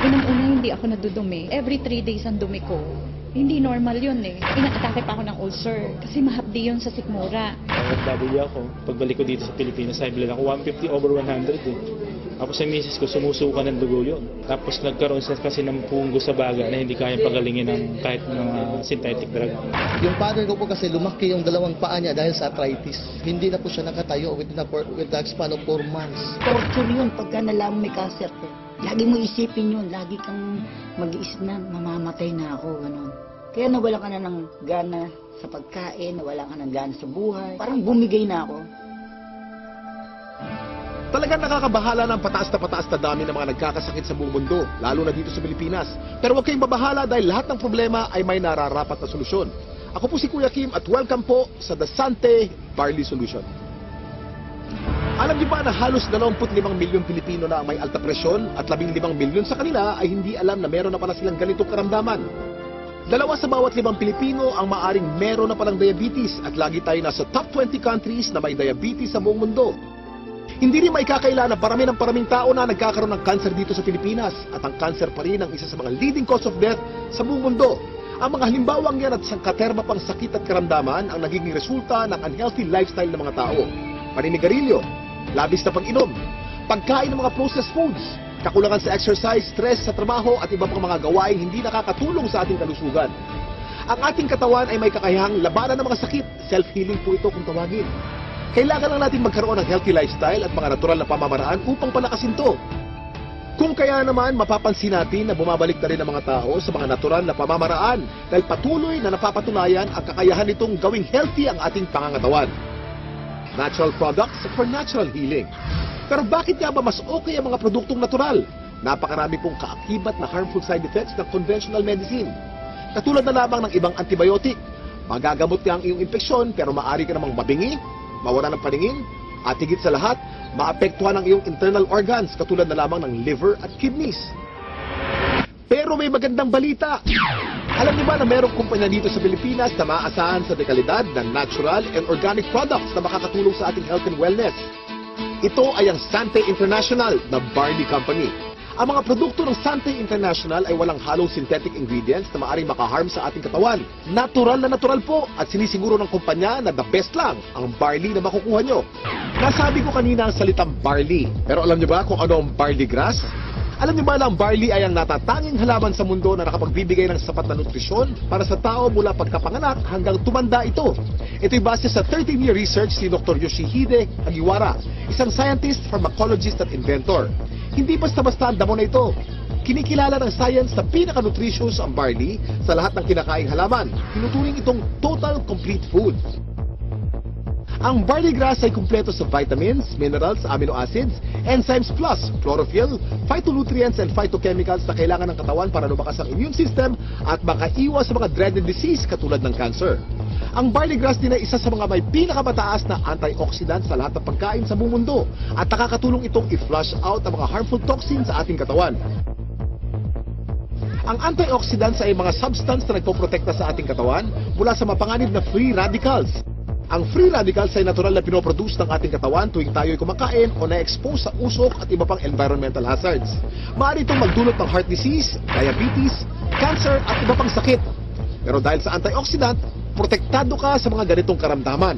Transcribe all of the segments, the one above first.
Unang-una, hindi ako nadudumi. Every 3 days ang dumi ko. Hindi normal yun eh. Inaatake pa ako ng ulcer kasi mahapdi yun sa sikmura. OFW ako. Pagbalik ko dito sa Pilipinas, high blood ako 150 over 100 eh. Tapos sa misis ko, sumusuka ng dugo yun. Tapos nagkaroon siya kasi ng punggo sa baga na hindi kayang pagalingin ng kahit mga synthetic drug. Yung father ko po kasi lumaki yung dalawang paa niya dahil sa arthritis. Hindi na po siya nakatayo with the span of 4 months. Torture yun pagka nalaman may cancer ko. Lagi mo isipin yun, lagi kang mag-iisip na mamamatay na ako, gano'n. Kaya nawala ka na ng gana sa pagkain, nawala ka ng gana sa buhay. Parang bumigay na ako. Talagang nakakabahala ng pataas na dami ng mga nagkakasakit sa buong mundo, lalo na dito sa Pilipinas. Pero huwag kayong mabahala dahil lahat ng problema ay may nararapat na solusyon. Ako po si Kuya Kim at welcome po sa The Sante Barley Solution. Alam niyo ba na halos 25 milyong Pilipino na ang may alta presyon at 15 milyon sa kanila ay hindi alam na meron na pala silang ganitong karamdaman? 2 sa bawat 5 Pilipino ang maaring meron na palang diabetes at lagi tayo nasa top 20 countries na may diabetes sa buong mundo. Hindi rin maikakaila na paraming tao na nagkakaroon ng cancer dito sa Pilipinas at ang cancer pa rin ang isa sa mga leading cause of death sa buong mundo. Ang mga halimbawang yan at sangkaterma pang sakit at karamdaman ang nagiging resulta ng unhealthy lifestyle ng mga tao. Paninigarilyo, labis na pag-inom, pagkain ng mga processed foods, kakulangan sa exercise, stress sa trabaho at iba pang mga gawain hindi nakakatulong sa ating kalusugan. Ang ating katawan ay may kakayahang labanan ng mga sakit. Self-healing po ito kung tawagin. Kailangan lang natin magkaroon ng healthy lifestyle at mga natural na pamamaraan upang palakasin to. Kung kaya naman, mapapansin natin na bumabalik na rin ang mga tao sa mga natural na pamamaraan dahil patuloy na napapatunayan ang kakayahan nitong gawing healthy ang ating pangangatawan. Natural products for natural healing. Pero bakit nga ba mas okay ang mga produktong natural? Napakarami pong kaakibat na harmful side effects ng conventional medicine. Katulad na lamang ng ibang antibiotic. Magagamot ka ang iyong infeksyon pero maaari ka namang mabingi, mawala ng paningin, at higit sa lahat, maapektuhan ang iyong internal organs katulad na lamang ng liver at kidneys. Pero may magandang balita. Alam niyo ba na mayroong kumpanya dito sa Pilipinas na maaasahan sa dekalidad ng natural and organic products na makakatulong sa ating health and wellness? Ito ay ang Sante International na barley company. Ang mga produkto ng Sante International ay walang halong synthetic ingredients na maaaring makaharm sa ating katawan. Natural na natural po at sinisiguro ng kumpanya na the best lang ang barley na makukuha nyo. Nasabi ko kanina ang salitang barley. Pero alam nyo ba kung ano ang barley grass? Alam nyo ba na ang barley ay ang natatanging halaman sa mundo na nakapagbibigay ng sapat na nutrisyon para sa tao mula pagkapanganak hanggang tumanda ito? Ito'y base sa 13-year research ni Dr. Yoshihide Hagiwara, isang scientist, pharmacologist at inventor. Hindi basta-basta ang damo na ito. Kinikilala ng science na pinaka-nutritious ang barley sa lahat ng kinakaing halaman. Tinuturing itong total complete food. Ang barley grass ay kumpleto sa vitamins, minerals, amino acids, enzymes plus, chlorophyll, phytonutrients and phytochemicals na kailangan ng katawan para lumakas ang immune system at makaiwas sa mga dreaded disease katulad ng cancer. Ang barley grass din ay isa sa mga may pinakamataas na antioxidant sa lahat ng pagkain sa buong mundo at nakakatulong itong i-flush out ang mga harmful toxins sa ating katawan. Ang antioxidants ay mga substance na nagpoprotekta sa ating katawan mula sa mapanganib na free radicals. Ang free radicals ay natural na pinoproduce ng ating katawan tuwing tayo'y kumakain o na-expose sa usok at iba pang environmental hazards. Maaari itong magdulot ng heart disease, diabetes, cancer at iba pang sakit. Pero dahil sa antioxidant, protektado ka sa mga ganitong karamdaman.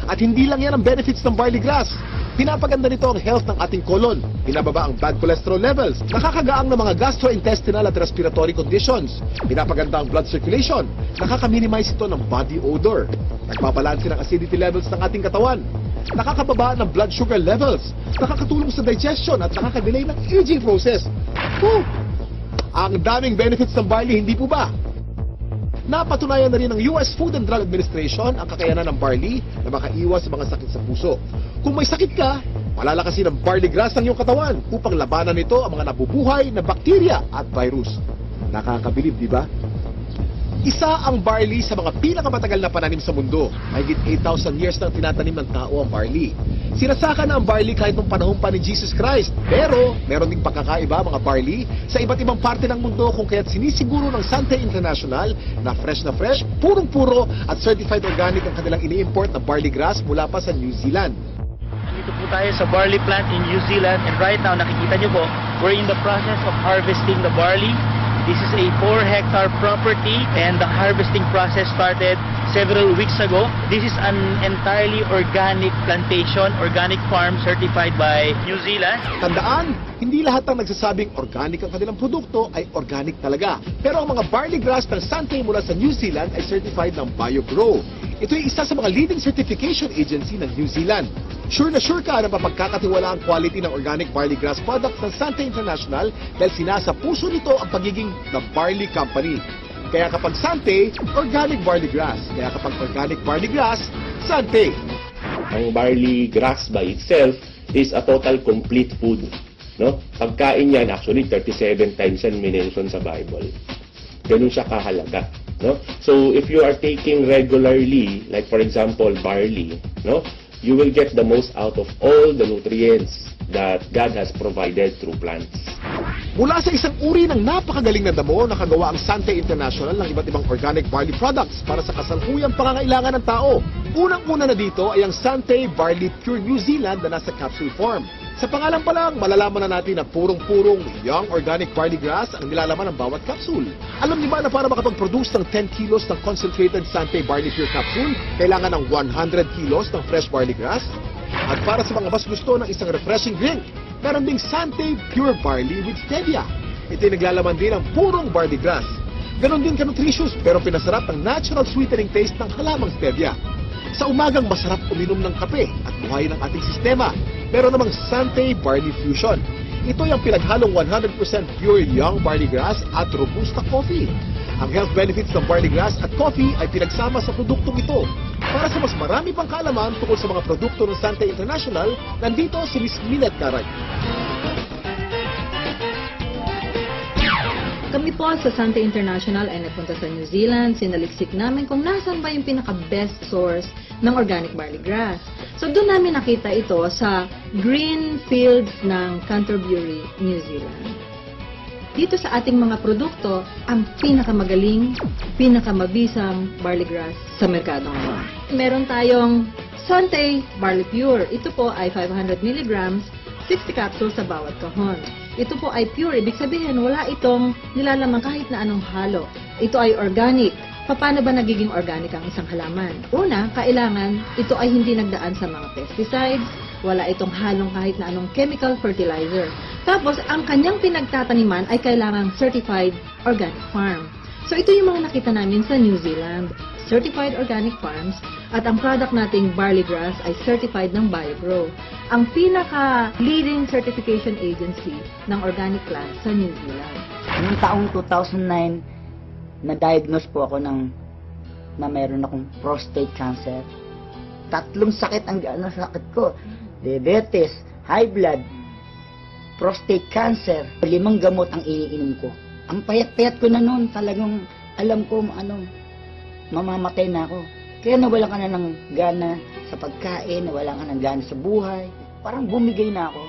At hindi lang yan ang benefits ng barley grass. Pinapaganda nito ang health ng ating colon, pinababa ang bad cholesterol levels, nakakagaang ng mga gastrointestinal at respiratory conditions, pinapaganda ang blood circulation, nakaka-minimize ito ng body odor, nagpabalanse ng acidity levels ng ating katawan, nakakababa ng blood sugar levels, nakakatulong sa digestion at nakaka-delay ng aging process. Woo! Ang daming benefits ng barley, hindi po ba? Napatunayan na rin ng US Food and Drug Administration ang kakayanan ng barley na makaiwas sa mga sakit sa puso. Kung may sakit ka, palalakasin ng barley grass ang iyong katawan upang labanan nito ang mga nabubuhay na bakterya at virus. Nakakabilib, di ba? Isa ang barley sa mga pinakamatagal na pananim sa mundo. Mahigit 8,000 years nang tinatanim ng tao ang barley. Sinasaka na ang barley kahit nung panahon pa ni Jesus Christ. Pero, meron ding pagkakaiba mga barley sa iba't ibang parte ng mundo kung kaya't sinisiguro ng Sante International na fresh, purong-puro at certified organic ang kanilang ini-import na barley grass mula pa sa New Zealand. Dito Nandito po tayo sa barley plant in New Zealand, and right now nakikita nyo po, we're in the process of harvesting the barley. This is a 4-hectare property and the harvesting process started several weeks ago. This is an entirely organic plantation, organic farm certified by New Zealand. Tandaan, hindi lahat ng nagsasabing organic ang kanilang produkto ay organic talaga. Pero ang mga barley grass ng Sante mula sa New Zealand ay certified ng BioGrow. Ito ay isa sa mga leading certification agency ng New Zealand. Sure na sure ka na mapagkakatiwala ang quality ng organic barley grass products ng Sante International dahil sinasa puso nito ang pagiging The Barley Company. Kaya kapag Sante, organic barley grass. Kaya kapag organic barley grass, Sante. Ang barley grass by itself is a total complete food. No? Pagkain yan, actually 37 times yan minention sa Bible. Ganun siya kahalaga. No? So if you are taking regularly, like for example barley, no, you will get the most out of all the nutrients that God has provided through plants. Mula sa isang uri ng napakagaling na damo, nakagawa ang Sante International ng iba't ibang organic barley products para sa kasalukuyang pangangailangan ng tao. Unang-una na dito ay ang Sante Barley Pure New Zealand na nasa capsule form. Sa pangalan pa lang, malalaman na natin na purong-purong young organic barley grass ang nilalaman ng bawat capsule. Alam niyo ba na para makapag-produce ng 10 kilos ng concentrated Sante Barley Pure capsule, kailangan ng 100 kilos ng fresh barley grass? At para sa mga mas gusto ng isang refreshing drink, meron ding Sante Pure Barley with Stevia. Ito'y naglalaman din ng purong barley grass. Ganon din ka-nutritious pero pinasarap ng natural sweetening taste ng halamang Stevia. Sa umagang masarap uminom ng kape at buhayin ang ating sistema. Meron namang Sante Barley Fusion. Ito'y ang pinaghalong 100% pure young barley grass at robusta coffee. Ang health benefits ng barley grass at coffee ay pinagsama sa produktong ito. Para sa mas marami pang kaalaman tungkol sa mga produkto ng Sante International, nandito si Ms. Minette Caray. Kami po sa Sante International ay nagpunta sa New Zealand. Sinaliksik namin kung nasan ba yung pinaka-best source ng organic barley grass. So doon namin nakita ito sa green fields ng Canterbury, New Zealand. Dito sa ating mga produkto, ang pinakamagaling, pinakamabisang barley grass sa merkado ngayon. Meron tayong Sante Barley Pure. Ito po ay 500 mg, 60 capsules sa bawat kahon. Ito po ay pure, ibig sabihin wala itong nilalaman kahit na anong halo. Ito ay organic. Paano ba nagiging organic ang isang halaman? Una, kailangan ito ay hindi nagdaan sa mga pesticides, wala itong halong kahit na anong chemical fertilizer. Tapos, ang kanyang pinagtataniman ay kailangang certified organic farm. So, ito yung mga nakita namin sa New Zealand. Certified organic farms, at ang product nating barley grass ay certified ng BioGrow. Ang pinaka-leading certification agency ng organic plants sa New Zealand. Noong taong 2009, na-diagnose po ako na meron akong prostate cancer. 3 sakit ang sakit ko. Diabetes, high blood, prostate cancer. 5 gamot ang iniinom ko. Ang payat-payat ko na noon, talagang alam ko mamamatay na ako. Kaya nawala ka na ng gana sa pagkain, nawala ka ng gana sa buhay. Parang bumigay na ako.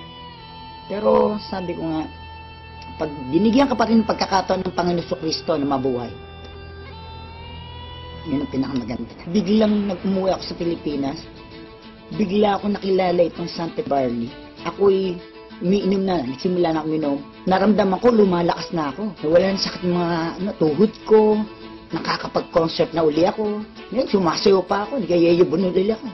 Pero sabi ko nga, pag binigyan ka pa rin ng pagkakataon ng Panginoon Kristo na mabuhay, yun ang pinakamaganda. Biglang nag-umuwi ako sa Pilipinas, bigla ako nakilala itong Sante Barley. Ako'y umiinom na, nagsimula na ako uminom. Naramdaman ko, lumalakas na ako. Nawala na sakit mga tuhod ko, nakakapag-concert na uli ako. Ngayon, sumasayo pa ako, nagayayabunulil ako.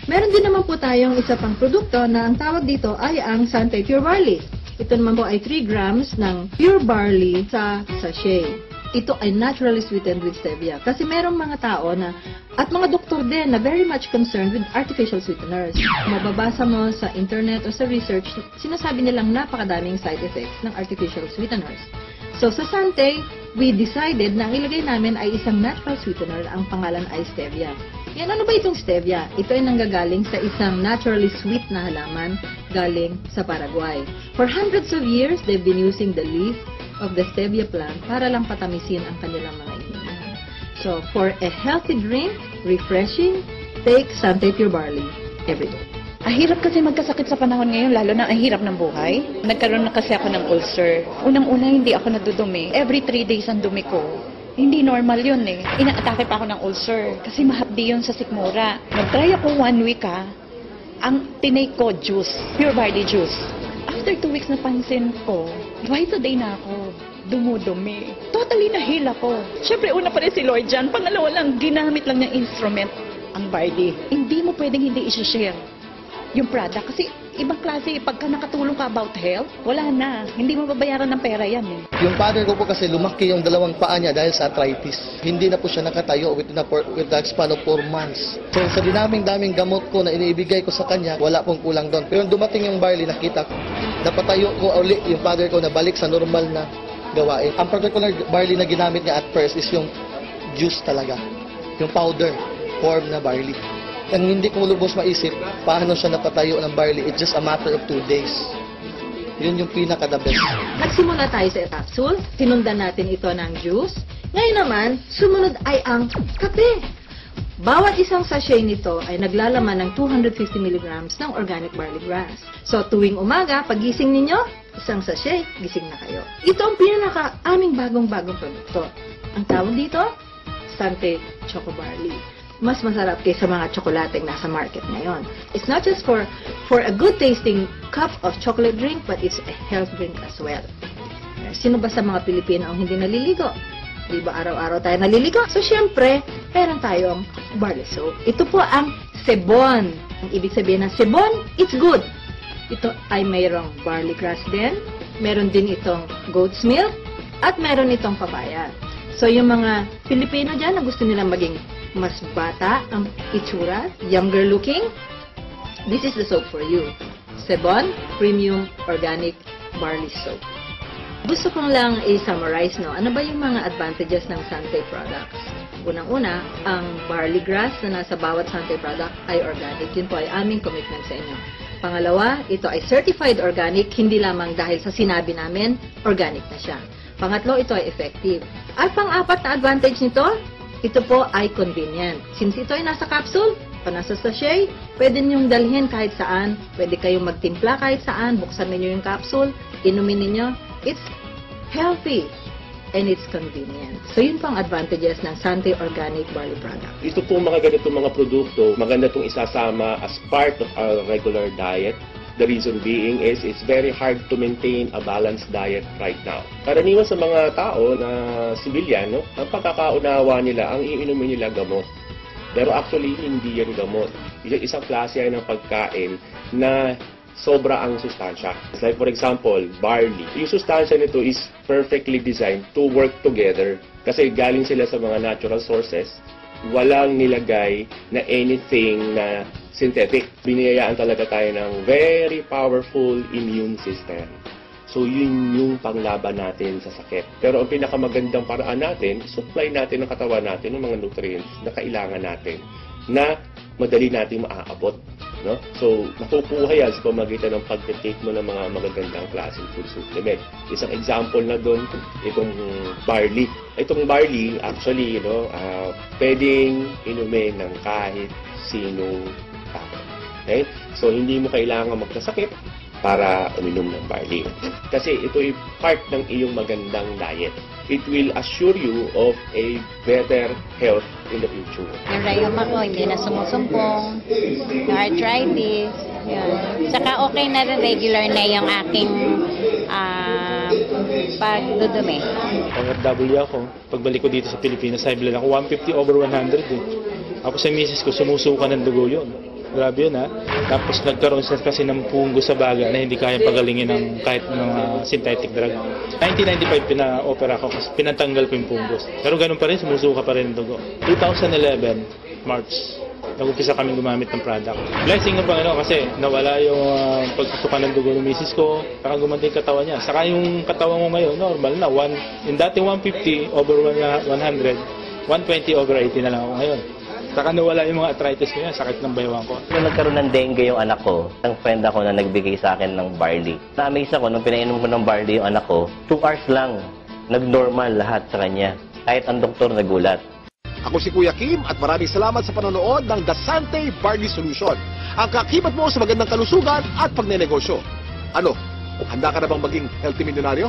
Meron din naman po tayong isa pang produkto na ang tawag dito ay ang Sante Pure Barley. Ito naman po ay 3 grams ng pure barley sa sachet. Ito ay naturally sweetened with stevia. Kasi merong mga tao na, at mga doktor din na very much concerned with artificial sweeteners. Mababasa mo sa internet o sa research, sinasabi nilang napakadaming side effects ng artificial sweeteners. So sa Sante, we decided na ang ilagay namin ay isang natural sweetener, ang pangalan ay stevia. Yan, ano ba itong stevia? Ito ay nanggagaling sa isang naturally sweet na halaman galing sa Paraguay. For hundreds of years, they've been using the leaf of the stevia plant para lang patamisin ang kanilang mga iniinom. So, for a healthy drink, refreshing, take Sante Pure Barley every day. Ang hirap kasi magkasakit sa panahon ngayon, lalo na ang hirap ng buhay. Nagkaroon na kasi ako ng ulcer. Unang-una, hindi ako nadudumi. Every 3 days ang dumi ko. Hindi normal yun eh. Inaatake pa ako ng ulcer kasi mahapdi yun sa sikmura. Nag-try ako 1 week Ang tinake ko, juice. Pure barley juice. After 2 weeks napansin ko, twice a day na ako dumudumi. Totally nahil ako. Siyempre, una pa rin si Lloyd dyan. Pangalawa lang, ginamit lang niyang instrument ang barley. Hindi mo pwedeng hindi i-share yung product. Kasi ibang klase, pagka nakatulong ka about health, wala na. Hindi mo babayaran ng pera yan eh. Yung father ko po kasi lumaki yung dalawang paa niya dahil sa arthritis. Hindi na po siya nakatayo with the span of 4 months. So sa daming gamot ko na iniibigay ko sa kanya, wala pong kulang doon. Pero dumating yung barley, nakita ko, napatayo ko uli yung father ko na balik sa normal na gawain. Ang particular barley na ginamit niya at first is yung juice talaga. Yung powder form na barley. Ang hindi ko lubos maisip, paano siya napatayo ng barley. It's just a matter of 2 days. Yun yung pinaka-the best. Nagsimula tayo sa capsule, sinundan natin ito ng juice. Ngayon naman, sumunod ay ang kape. Bawat isang sachet nito ay naglalaman ng 250 mg ng organic barley grass. So tuwing umaga, pagising ninyo, isang sachet, gising na kayo. Ito ang aming bagong-bagong produkto. Ang tawag dito, Sante Choco Barley. Mas masarap kaysa mga tsokolateng nasa market ngayon. It's not just for a good tasting cup of chocolate drink, but it's a health drink as well. Sino ba sa mga Pilipino ang hindi naliligo? Di ba araw-araw tayo naliligo? So syempre, meron tayong barley soap. Ito po ang sebon. Ang ibig sabihin ng sebon, it's good. Ito ay mayroong barley grass din, meron din itong goat's milk, at meron itong papaya. So yung mga Pilipino dyan na gusto nilang maging mas bata ang itsura, younger looking, this is the soap for you. Sebon Premium Organic Barley Soap. Gusto kong lang i-summarize, no? Ano ba yung mga advantages ng Sante products? Unang-una, ang barley grass na nasa bawat Sante product ay organic. Yun po ay aming commitment sa inyo. Pangalawa, ito ay certified organic, hindi lamang dahil sa sinabi namin, organic na siya. Pangatlo, ito ay effective. At pang-apat na advantage nito, ito po ay convenient. Since ito ay nasa capsule, o nasa sachet, pwede niyong dalhin kahit saan. Pwede kayong magtimpla kahit saan. Buksan niyo yung capsule, inumin niyo. It's healthy and it's convenient. So yun pang advantages ng Sante Organic Barley Product. Ito po mga ganitong mga produkto, maganda itong isasama as part of our regular diet. The reason being is it's very hard to maintain a balanced diet right now. Karaniwan sa mga tao na civilian, no, ang pagkakaunawa nila, ang iinumin nila gamot. Pero actually, hindi yan gamot. Isang klase yan ng pagkain na sobra ang sustansya. Like for example, barley. Yung sustansya nito is perfectly designed to work together. Kasi galing sila sa mga natural sources. Walang nilagay na anything na synthetic. Biniyayaan talaga tayo ng very powerful immune system. So yun yung panglaban natin sa sakit. Pero ang pinakamagandang paraan natin, supply natin ng katawan natin ng mga nutrients na kailangan natin na madali natin maaabot. No? So, nakukuha yan sa pamagitan ng pag-take mo ng mga magagandang klaseng food supplement. Isang example na doon, itong barley. Itong barley, actually, pwedeng inumin ng kahit sinong tao. Okay? So, hindi mo kailangan magkasakit para uminom ng barley. Kasi ito ay part ng iyong magandang diet. It will assure you of a better health in the future. Yung rayuma ko, hindi na sumusumpong. Yung arthritis. Yun. Saka okay na rin, regular na yung aking pagdudumi. Pang-FW ako. Pagbalik ko dito sa Pilipinas, high blood ako. 150 over 100 eh. Tapos sa misis ko, sumusuka ng dugo yun. Grabe yun ha. Tapos nagkaroon siya kasi ng punggo sa baga na hindi kaya pagalingin ng kahit mga synthetic drug. 1995 pina-opera ko kasi pinatanggal ko yung punggos. Pero ganun pa rin, sumusuka pa rin ng dugo. 2011, March, nag-umpisa kami gumamit ng product. Blessing ng Panginoon kasi nawala yung pagsusuka ng dugo ng misis ko, saka gumanda yung katawan niya. Saka yung katawan mo ngayon, normal na. Yung dati 150 over 100, 120 over 80 na lang ako ngayon. Saka nawala yung mga arthritis ko yan, sakit ng baywang ko. Nung nagkaroon ng dengue yung anak ko, ang friend ako na nagbigay sa akin ng barley. Na-amaze ako, nung pinainom ko ng barley yung anak ko, 2 hours lang, nag-normal lahat sa kanya. Kahit ang doktor nagulat. Ako si Kuya Kim at maraming salamat sa panonood ng The Sante Barley Solution. Ang kakibat mo sa magandang kalusugan at pagnenegosyo. Ano, handa ka na bang maging healthy milyonaryo?